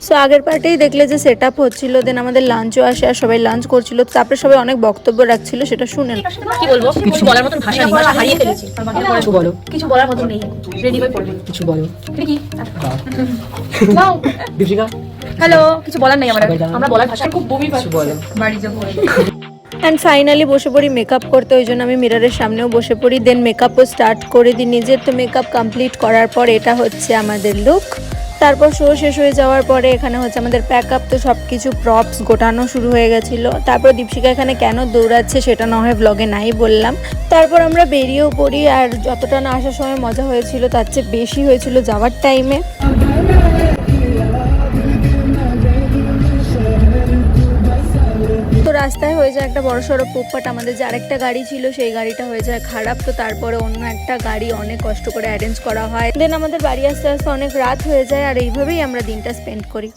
So আগের পার্টেই দেখলে যে সেট আপ হচ্ছিল, দেন আমাদের লাঞ্চও আসে আর সবাই লাঞ্চ করছিল। তারপরে সবাই অনেক বক্তব্য রাখছিল, সেটা শুনে কি বলবো, কিছু বলার মতন ভাষা নেই, ভাষা হারিয়ে ফেলেছি। কিছু বলো, কিছু বলার মতন নেই। রেডি হয়ে পড়বে, কিছু বলো। কি নাও দীপিকা, হ্যালো, কিছু বলার নেই আমার, আমরা বলার ভাষা খুব বমি পাচ্ছি, বলো বাড়ি যাবো। অ্যান্ড ফাইনালি বসে পড়ি মেকআপ করতে, ওই জন্য আমি মিররের সামনেও বসে পড়ি। দেন মেকআপও স্টার্ট করে দিই নিজের। তো মেকআপ কমপ্লিট করার পর এটা হচ্ছে আমাদের লুক। তারপর শো শেষ হয়ে যাওয়ার পরে এখানে হচ্ছে আমাদের প্যাক আপ, তো সব কিছু প্রপস গোটানো শুরু হয়ে গেছিলো। তারপর দীপশিকা এখানে কেন দৌড়াচ্ছে সেটা না হয় ব্লগে নাই বললাম। তারপর আমরা বেরিয়েও পড়ি, আর যতটা না আসার সময় মজা হয়েছিল তার চেয়ে বেশি হয়েছিল যাওয়ার টাইমে। তো রাস্তায় হয়ে যায় একটা বড় সড়ো পোকপাট, আমাদের যে আরেকটা গাড়ি ছিল সেই গাড়িটা হয়ে যায় খারাপ। তো তারপরে অন্য একটা গাড়ি অনেক কষ্ট করে অ্যারেঞ্জ করা হয়। দেন আমাদের বাড়ি আসতে আসতে অনেক রাত হয়ে যায়, আর এইভাবেই আমরা দিনটা স্পেন্ড করি।